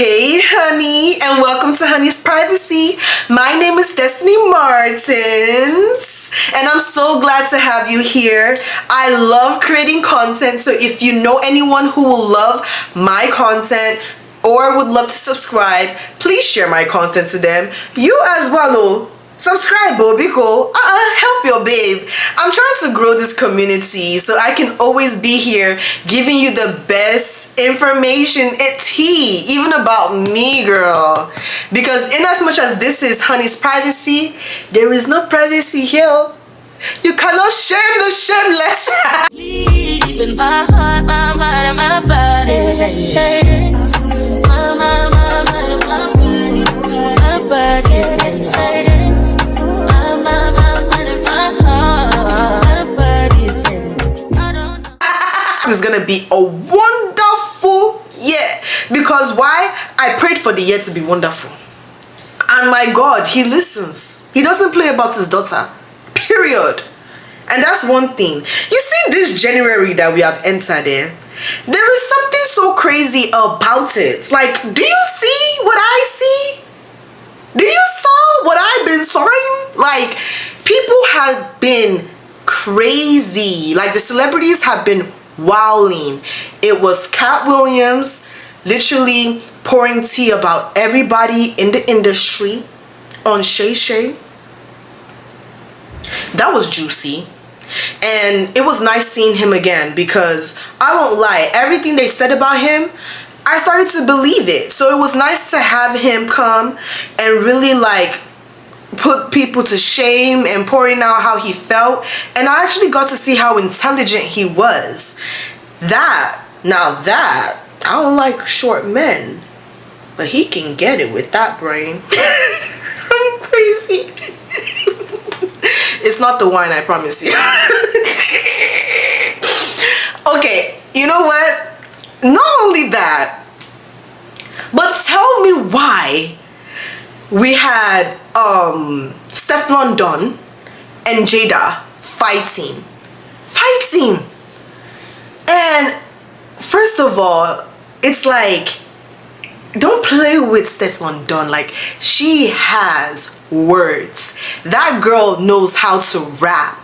Hey honey, and welcome to Honey's Privacy. My name is Destiny Martins, and I'm so glad to have you here. I love creating content, so if you know anyone who will love my content or would love to subscribe, please share my content to them. You as well, oh. Subscribe, Bobiko. Help your babe. I'm trying to grow this community so I can always be here giving you the best information and tea, even about me, girl. Because in as much as this is Honey's Privacy, there is no privacy here. You cannot shame the shameless. Leaving my heart, my mind, and my body. My body is gonna be a wonderful year. Because why? I prayed for the year to be wonderful, and my God, he listens. He doesn't play about his daughter, period. And that's one thing. You see, this January that we have entered in, there is something so crazy about it. Like, do you see what I see? Do you saw what I've been sawing? Like, people have been crazy. Like, the celebrities have been wowing. It was Cat Williams literally pouring tea about everybody in the industry on Shay Shay. That was juicy. And it was nice seeing him again, because I won't lie, everything they said about him, I started to believe it. So it was nice to have him come and really like put people to shame and pouring out how he felt. And I actually got to see how intelligent he was. I don't like short men, but he can get it with that brain. I'm crazy. It's not the wine, I promise you. Okay, you know what? Not only that, but tell me why we had Stefflon Don and Jada fighting. And first of all, it's like, don't play with Stefflon Don. Like, she has words. That girl knows how to rap.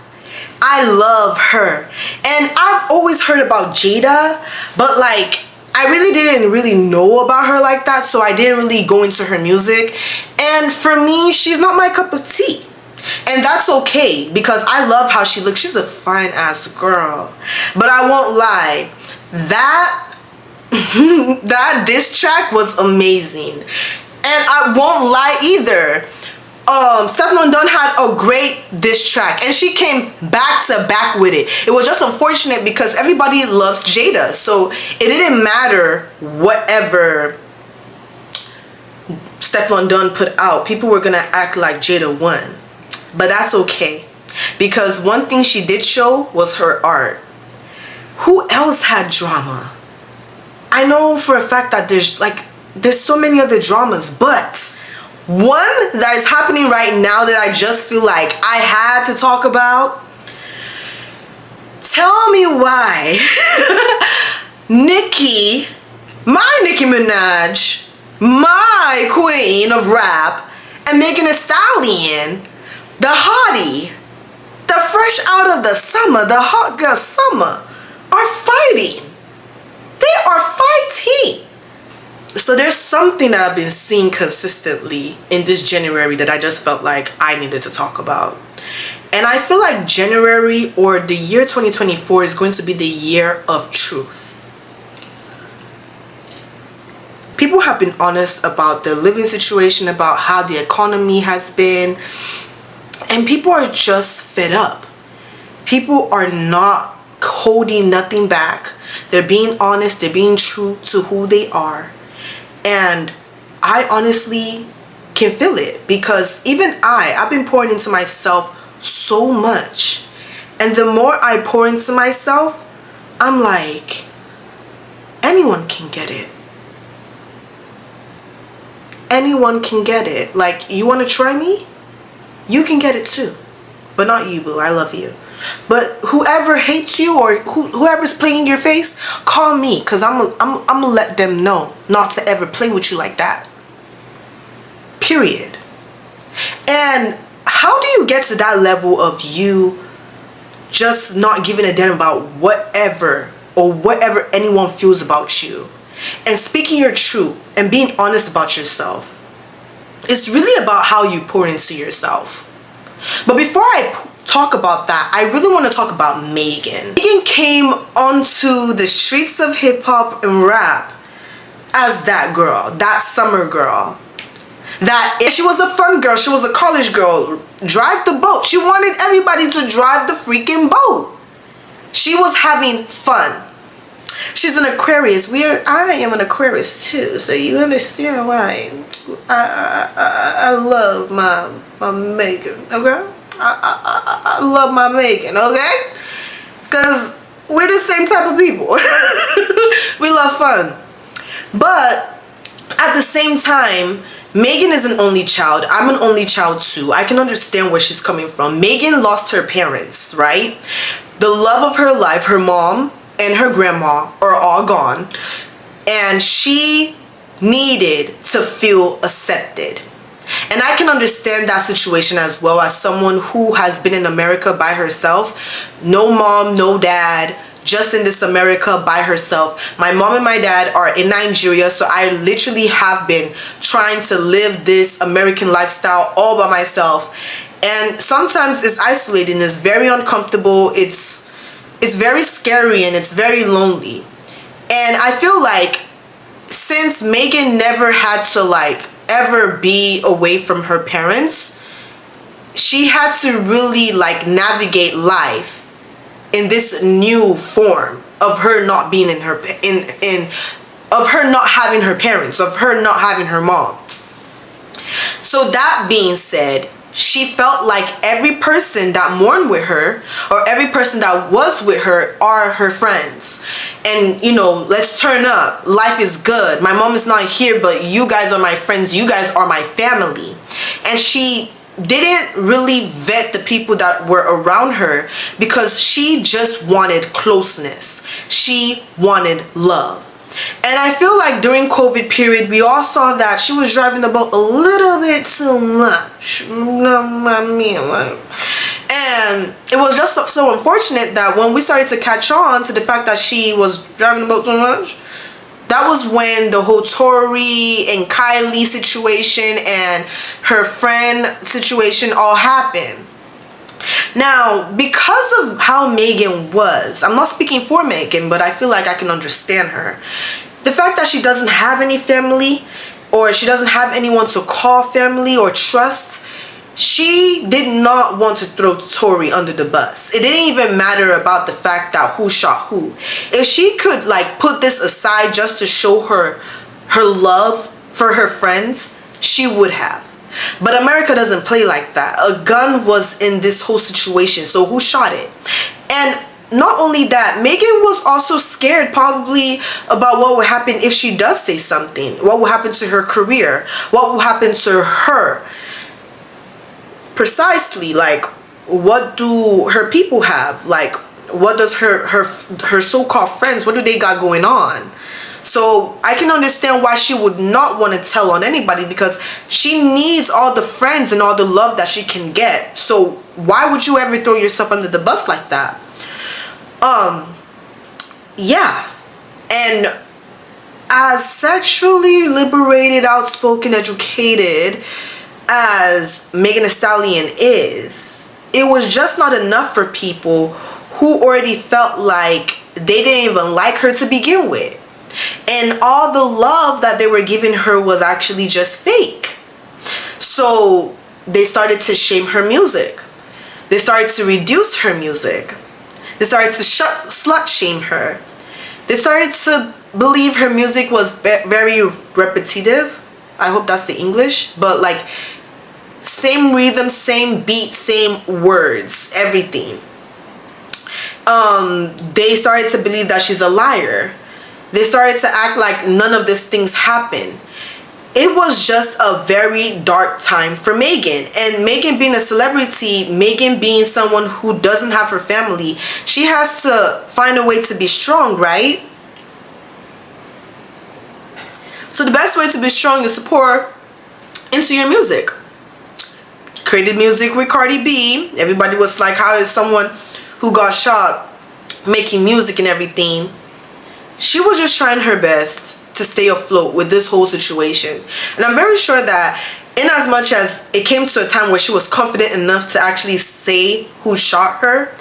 I love her. And I've always heard about Jada, but like, I really didn't know about her like that, so I didn't really go into her music. And for me, she's not my cup of tea. And that's okay, because I love how she looks. She's a fine ass girl. But I won't lie, that diss track was amazing. And I won't lie either, Stefflon Don had a great diss track, and she came back to back with it. It was just unfortunate because everybody loves Jada, so it didn't matter whatever Stefflon Don put out. People were gonna act like Jada won, but that's okay, because one thing she did show was her art. Who else had drama? I know for a fact that there's so many other dramas, but one that is happening right now that I just feel like I had to talk about. Tell me why Nicki, my Nicki Minaj, my queen of rap, and Magen and Stallion, the hottie, the fresh out of the summer, the hot girl summer, are fighting. They are fighting. So there's something that I've been seeing consistently in this January that I just felt like I needed to talk about. And I feel like January, or the year 2024, is going to be the year of truth. People have been honest about their living situation, about how the economy has been, and people are just fed up. People are not holding nothing back. They're being honest, they're being true to who they are. And I honestly can feel it, because even I've been pouring into myself so much. And the more I pour into myself, I'm like, anyone can get it. Anyone can get it. Like, you want to try me? You can get it too. But not you, boo. I love you. But whoever hates you or whoever's playing your face, call me, because I'm gonna let them know not to ever play with you like that. Period. And how do you get to that level of you just not giving a damn about whatever anyone feels about you, and speaking your truth and being honest about yourself? It's really about how you pour into yourself. But before I talk about that, I really want to talk about Megan. Megan came onto the streets of hip-hop and rap as that girl, that summer girl. That if she was a fun girl, she was a college girl, drive the boat. She wanted everybody to drive the freaking boat. She was having fun. She's an Aquarius. I am an Aquarius too, so you understand why I love my Megan, okay? I love my Megan, okay? Because we're the same type of people. We love fun. But at the same time, Megan is an only child. I'm an only child too. I can understand where she's coming from. Megan lost her parents, right? The love of her life, her mom and her grandma are all gone. And she needed to feel accepted. And I can understand that situation as well, as someone who has been in America by herself. No mom, no dad, just in this America by herself. My mom and my dad are in Nigeria, so I literally have been trying to live this American lifestyle all by myself. And sometimes it's isolating, it's very uncomfortable, it's very scary, and it's very lonely. And I feel like since Megan never had to ever be away from her parents, she had to really navigate life in this new form of her not being of her not having her parents, of her not having her mom. So that being said, she felt like every person that mourned with her or every person that was with her are her friends. And let's turn up, life is good, my mom is not here, but you guys are my friends, you guys are my family. And she didn't really vet the people that were around her because she just wanted closeness, she wanted love. And I feel like during COVID period, we all saw that she was driving the boat a little bit too much. And it was just so unfortunate that when we started to catch on to the fact that she was driving the boat too much, that was when the whole Tori and Kylie situation and her friend situation all happened. Now, because of how Megan was, I'm not speaking for Megan, but I feel like I can understand her. The fact that she doesn't have any family, or she doesn't have anyone to call family or trust, she did not want to throw Tori under the bus. It didn't even matter about the fact that who shot who. If she could put this aside just to show her love for her friends, she would have. But America doesn't play like that. A gun was in this whole situation, so who shot it? And not only that, Megan was also scared probably about what would happen if she does say something. What will happen to her career? What will happen to her? Precisely, what do her people have? What does her so-called friends, what do they got going on? So I can understand why she would not want to tell on anybody, because she needs all the friends and all the love that she can get. So why would you ever throw yourself under the bus like that? Yeah. And as sexually liberated, outspoken, educated as Megan Thee Stallion is, it was just not enough for people who already felt like they didn't even like her to begin with. And all the love that they were giving her was actually just fake. So they started to shame her music. They started to reduce her music. They started to slut shame her. They started to believe her music was very repetitive. I hope that's the English. But same rhythm, same beat, same words, everything. They started to believe that she's a liar. They started to act like none of these things happen. it was just a very dark time for Megan. And Megan being a celebrity, Megan being someone who doesn't have her family, she has to find a way to be strong, right? So the best way to be strong is to pour into your music. Created music with Cardi B. Everybody was like, how is someone who got shot making music and everything? She was just trying her best to stay afloat with this whole situation. And I'm very sure that in as much as it came to a time where she was confident enough to actually say who shot her,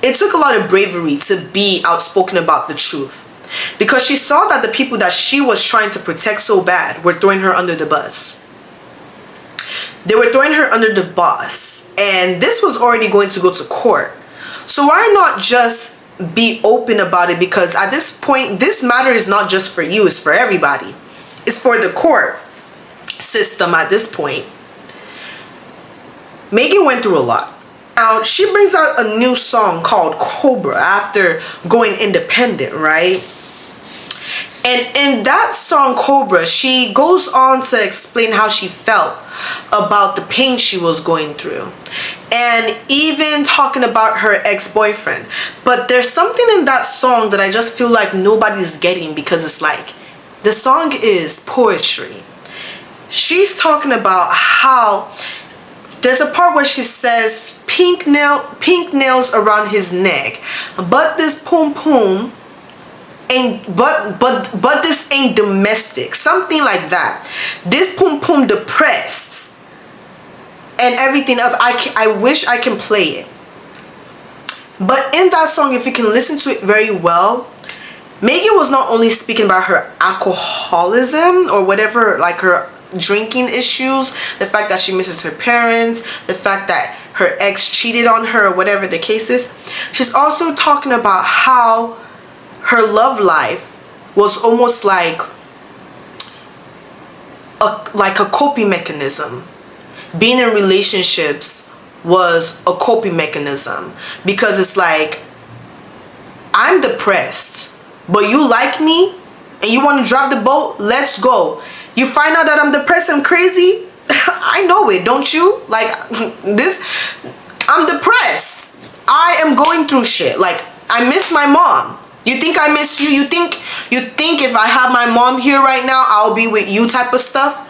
it took a lot of bravery to be outspoken about the truth. Because she saw that the people that she was trying to protect so bad were throwing her under the bus. They were throwing her under the bus. And this was already going to go to court. So why not just be open about it? Because at this point, this matter is not just for you, it's for everybody. It's for the court system at this point. Megan went through a lot. Now, she brings out a new song called Cobra after going independent, right? And in that song, Cobra, she goes on to explain how she felt about the pain she was going through. And even talking about her ex-boyfriend. But there's something in that song that I just feel like nobody's getting, because it's like, the song is poetry. She's talking about how there's a part where she says pink nails around his neck, but this pum pum ain't but this ain't domestic, something like that. This pum pum depressed and everything else. I wish I can play it, but in that song, if you can listen to it very well, Megan was not only speaking about her alcoholism or whatever, like her drinking issues, the fact that she misses her parents, the fact that her ex cheated on her, or whatever the case is. She's also talking about how her love life was almost like a coping mechanism. Being in relationships was a coping mechanism, because it's like, I'm depressed, but you like me and you want to drive the boat, let's go. You find out that I'm depressed and crazy, I know it, don't you? Like, I'm depressed. I am going through shit. Like, I miss my mom. You think I miss you? You think if I have my mom here right now, I'll be with you type of stuff?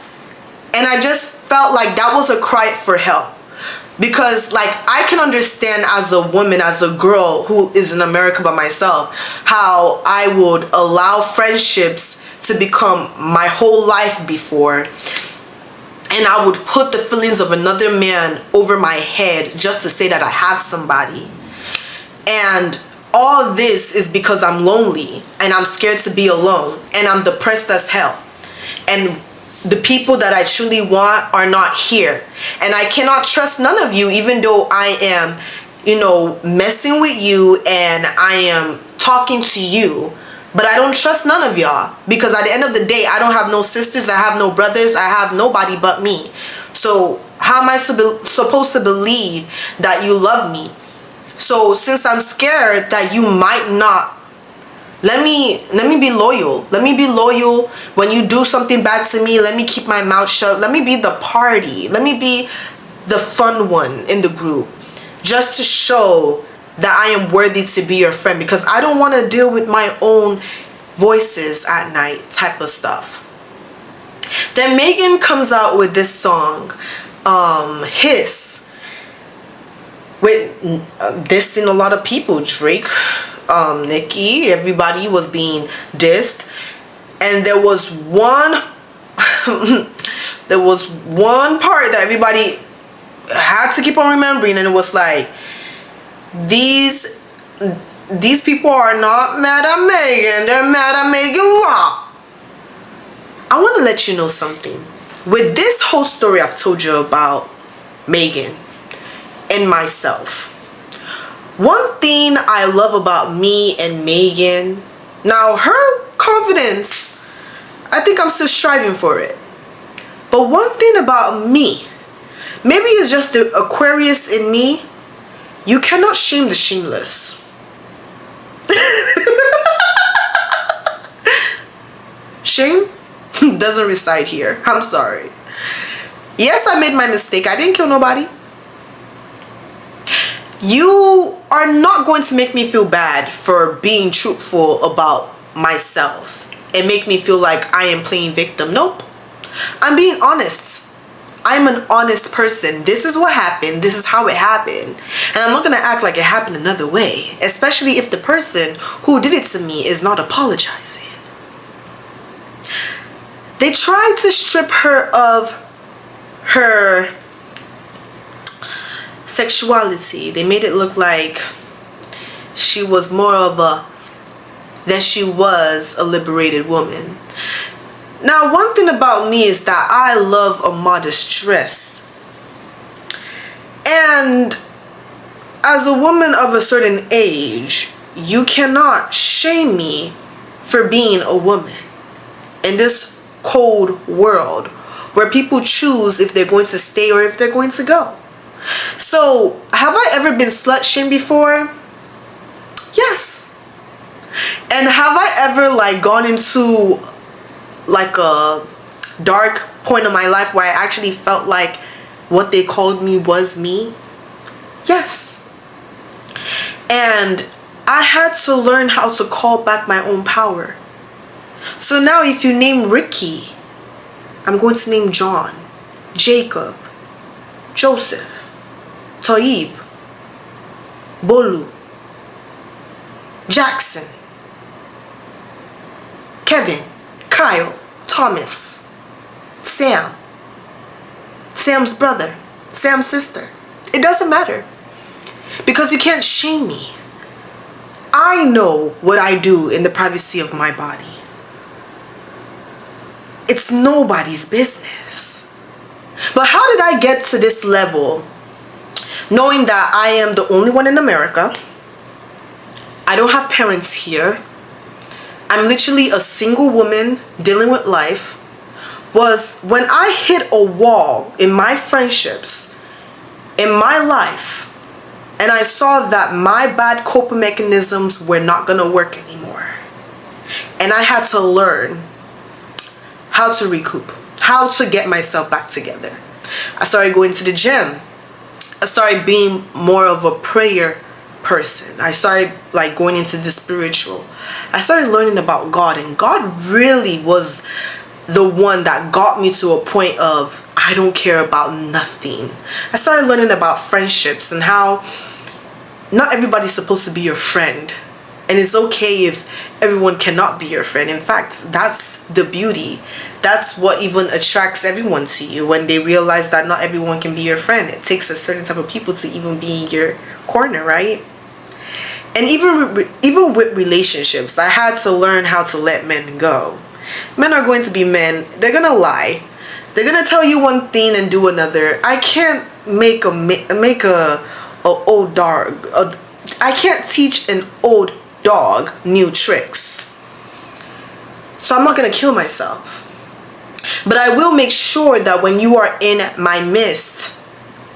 And I just felt like that was a cry for help. Because, like, I can understand as a woman, as a girl who is in America by myself, how I would allow friendships to become my whole life before, and I would put the feelings of another man over my head just to say that I have somebody. And all this is because I'm lonely and I'm scared to be alone and I'm depressed as hell, and the people that I truly want are not here, and I cannot trust none of you, even though I am, you know, messing with you and I am talking to you. But I don't trust none of y'all, because at the end of the day, I don't have no sisters, I have no brothers, I have nobody but me. So how am I supposed to believe that you love me? So since I'm scared that you might not, let me be loyal. Let me be loyal. When you do something bad to me, let me keep my mouth shut. Let me be the party. Let me be the fun one in the group, just to show that I am worthy to be your friend, because I don't want to deal with my own voices at night type of stuff. Then Megan comes out with this song, Hiss, with dissing a lot of people. Drake, Nicki, everybody was being dissed. And there was one part that everybody had to keep on remembering, and it was like, these people are not mad at Megan, they're mad at Megan Muah. I want to let you know something. With this whole story I've told you about Megan and myself, one thing I love about me and Megan, now her confidence, I think I'm still striving for it. But one thing about me, maybe it's just the Aquarius in me, you cannot shame the shameless. Shame? doesn't reside here. I'm sorry. Yes, I made my mistake. I didn't kill nobody. You are not going to make me feel bad for being truthful about myself and make me feel like I am playing victim. Nope. I'm being honest. I'm an honest person. This is what happened. This is how it happened. And I'm not going to act like it happened another way, especially if the person who did it to me is not apologizing. They tried to strip her of her sexuality. They made it look like she was more of than she was a liberated woman. Now, one thing about me is that I love a modest dress. And as a woman of a certain age, you cannot shame me for being a woman in this cold world where people choose if they're going to stay or if they're going to go. So, have I ever been slut-shamed before? Yes. And have I ever like gone into like a dark point of my life where I actually felt like what they called me was me? Yes. And I had to learn how to call back my own power. So now if you name Ricky, I'm going to name John, Jacob, Joseph, Taib, Bolu, Jackson, Kevin, Kyle, Thomas, Sam, Sam's brother, Sam's sister. It doesn't matter. Because you can't shame me. I know what I do in the privacy of my body. It's nobody's business. But how did I get to this level? Knowing that I am the only one in America. I don't have parents here. I'm literally a single woman dealing with life. Was when I hit a wall in my friendships, in my life, and I saw that my bad coping mechanisms were not going to work anymore. And I had to learn how to recoup, how to get myself back together. I started going to the gym. I started being more of a prayer person. I started like going into the spiritual. I started learning about God, and God really was the one that got me to a point of I don't care about nothing. I started learning about friendships and how not everybody's supposed to be your friend. And it's okay if everyone cannot be your friend. In fact, that's the beauty. That's what even attracts everyone to you when they realize that not everyone can be your friend. It takes a certain type of people to even be in your corner, right? And even with relationships, I had to learn how to let men go. Men are going to be men. They're going to lie. They're going to tell you one thing and do another. I can't make a old dog. I can't teach an old dog new tricks. So I'm not going to kill myself. But I will make sure that when you are in my midst,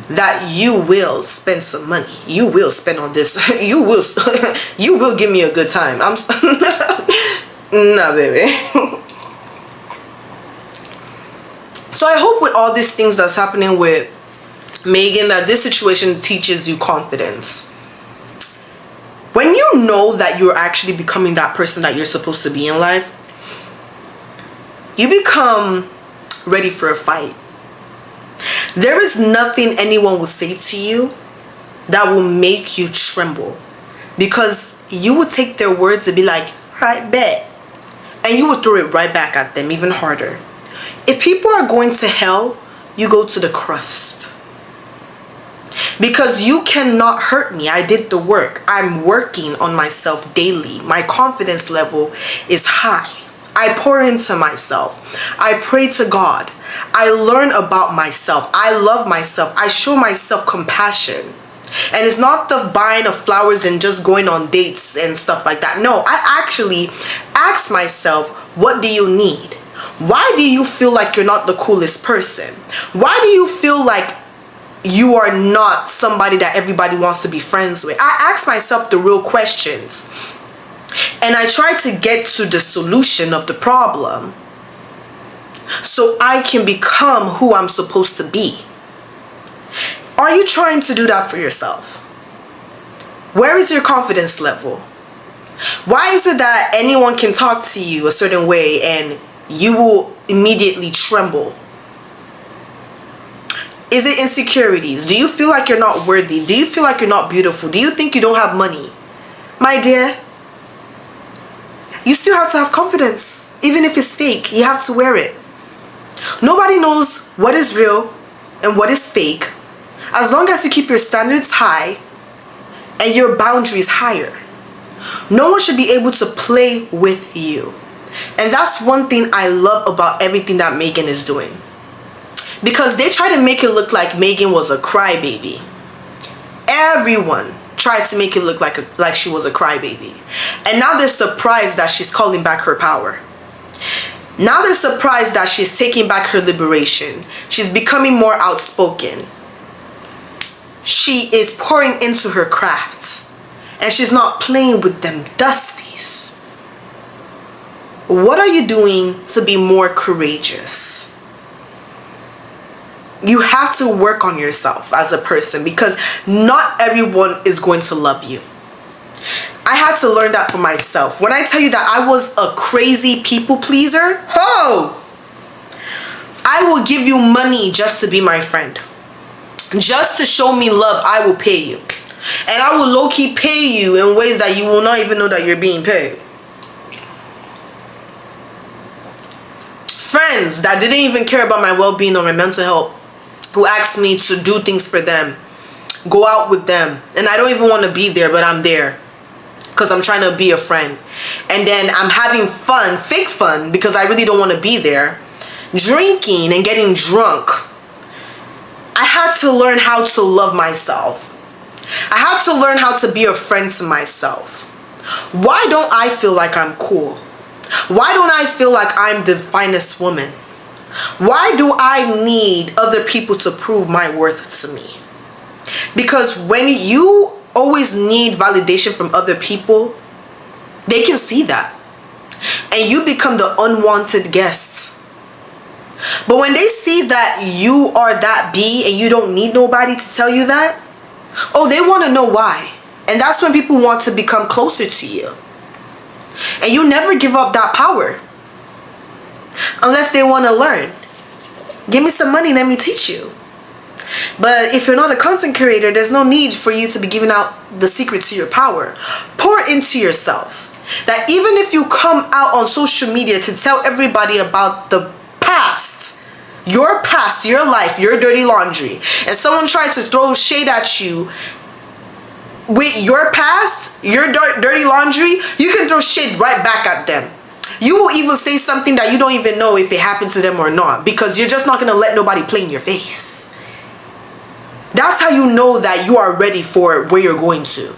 that you will spend some money. You will spend on this. You will give me a good time. Nah, baby. So I hope with all these things that's happening with Megan, that this situation teaches you confidence. When you know that you're actually becoming that person that you're supposed to be in life, you become ready for a fight. There is nothing anyone will say to you that will make you tremble, because you would take their words and be like, alright, bet. And you would throw it right back at them even harder. If people are going to hell, you go to the crust. Because you cannot hurt me. I did the work. I'm working on myself daily. My confidence level is high. I pour into myself. I pray to God. I learn about myself. I love myself. I show myself compassion. And it's not the buying of flowers and just going on dates and stuff like that. No, I actually ask myself, what do you need? Why do you feel like you're not the coolest person? Why do you feel like you are not somebody that everybody wants to be friends with? I ask myself the real questions. And I try to get to the solution of the problem. so I can become who I'm supposed to be. Are you trying to do that for yourself? Where is your confidence level? Why is it that anyone can talk to you a certain way and you will immediately tremble? Is it insecurities? Do you feel like you're not worthy? Do you feel like you're not beautiful? Do you think you don't have money? My dear, you still have to have confidence. Even if it's fake, you have to wear it. Nobody knows what is real and what is fake as long as you keep your standards high and your boundaries higher. No one should be able to play with you. And that's one thing I love about everything that Magen is doing. Because they try to make it look like Magen was a crybaby. Everyone tried to make it look like she was a crybaby. And now they're surprised that she's calling back her power. Now they're surprised that she's taking back her liberation. She's becoming more outspoken. She is pouring into her craft. And she's not playing with them dusties. What are you doing to be more courageous? You have to work on yourself as a person because not everyone is going to love you. I had to learn that for myself. When I tell you that I was a crazy people pleaser, I will give you money just to be my friend. Just to show me love, I will pay you. And I will low-key pay you in ways that you will not even know that you're being paid. Friends that didn't even care about my well-being or my mental health, who asked me to do things for them, go out with them, and I don't even want to be there, but I'm there because I'm trying to be a friend. And then I'm having fun, fake fun, because I really don't want to be there, drinking and getting drunk. I had to learn how to love myself. I had to learn how to be a friend to myself. Why don't I feel like I'm cool? Why don't I feel like I'm the finest woman? Why do I need other people to prove my worth to me? Because when you always need validation from other people, they can see that. And you become the unwanted guest. But when they see that you are that bee and you don't need nobody to tell you that, oh, they want to know why. And that's when people want to become closer to you. And you never give up that power. Unless they want to learn. Give me some money, let me teach you. But if you're not a content creator, there's no need for you to be giving out the secret to your power. Pour into yourself. That even if you come out on social media to tell everybody about the past, your life, your dirty laundry, and someone tries to throw shade at you with your past, your dirty laundry, you can throw shade right back at them. You will even say something that you don't even know if it happened to them or not, because you're just not going to let nobody play in your face. That's how you know that you are ready for where you're going to.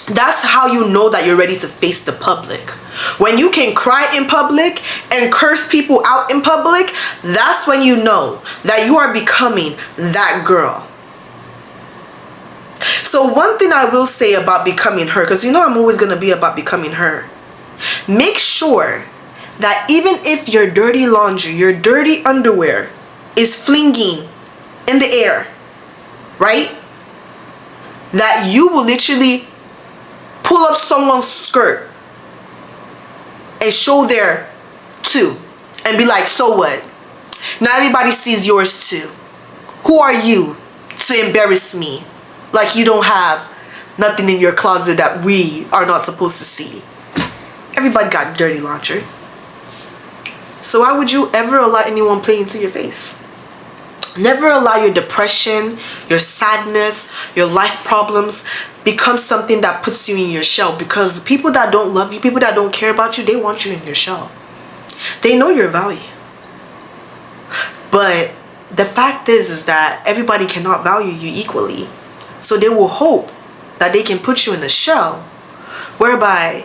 That's how you know that you're ready to face the public. When you can cry in public and curse people out in public, that's when you know that you are becoming that girl. So one thing I will say about becoming her, because you know I'm always going to be about becoming her. Make sure that even if your dirty laundry, your dirty underwear is flinging in the air, right? That you will literally pull up someone's skirt and show their too and be like, so what? Now everybody sees yours too. Who are you to embarrass me? Like you don't have nothing in your closet that we are not supposed to see. Everybody got dirty laundry. So why would you ever allow anyone play into your face? Never allow your depression, your sadness, your life problems become something that puts you in your shell, because people that don't love you, people that don't care about you, they want you in your shell. They know your value. But the fact is that everybody cannot value you equally. So they will hope that they can put you in a shell whereby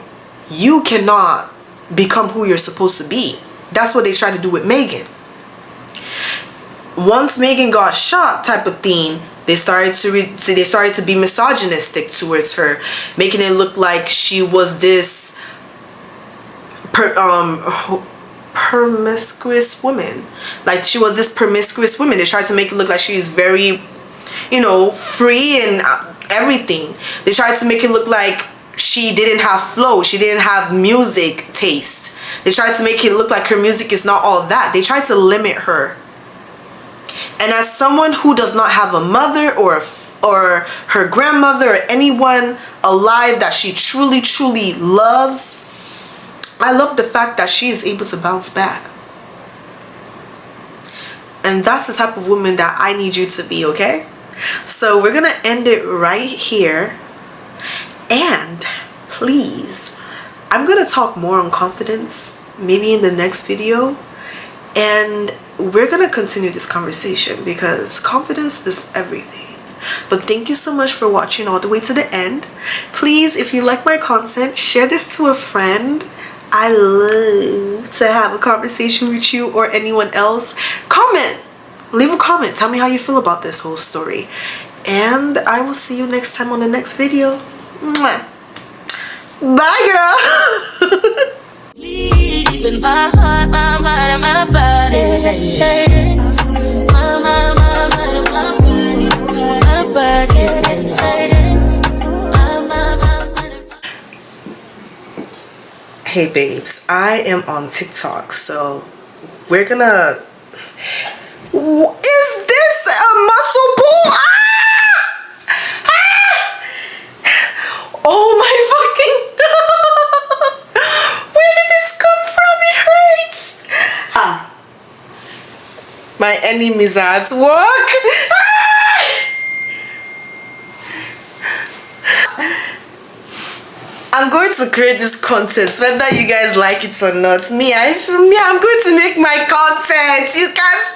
you cannot become who you're supposed to be. That's what they try to do with Magen. Once Magen got shot type of thing, they started to be misogynistic towards her, making it look like she was this promiscuous woman. Like, she was this promiscuous woman. They tried to make it look like she's very, you know, free and everything. They tried to make it look like she didn't have flow, she didn't have music taste. They tried to make it look like her music is not all that. They tried to limit her. And as someone who does not have a mother or her grandmother or anyone alive that she truly loves, I love the fact that she is able to bounce back. And that's the type of woman that I need you to be, okay? So we're gonna end it right here. And please, I'm gonna talk more on confidence maybe in the next video, and we're gonna continue this conversation because confidence is everything. But thank you so much for watching all the way to the end. Please, if you like my content, share this to a friend. I love to have a conversation with you or anyone else. Comment, leave a comment, tell me how you feel about this whole story, and I will see you next time on the next video. Mwah. Bye, girl. Leaving my heart, my mind, and my body. My body says. Hey babes, I am on TikTok, so we're gonna... Is this a muscle pull? Oh my fucking... Where did this come from? It hurts. My enemies are at work. I'm going to create this content whether you guys like it or not. I'm going to make my content. You can't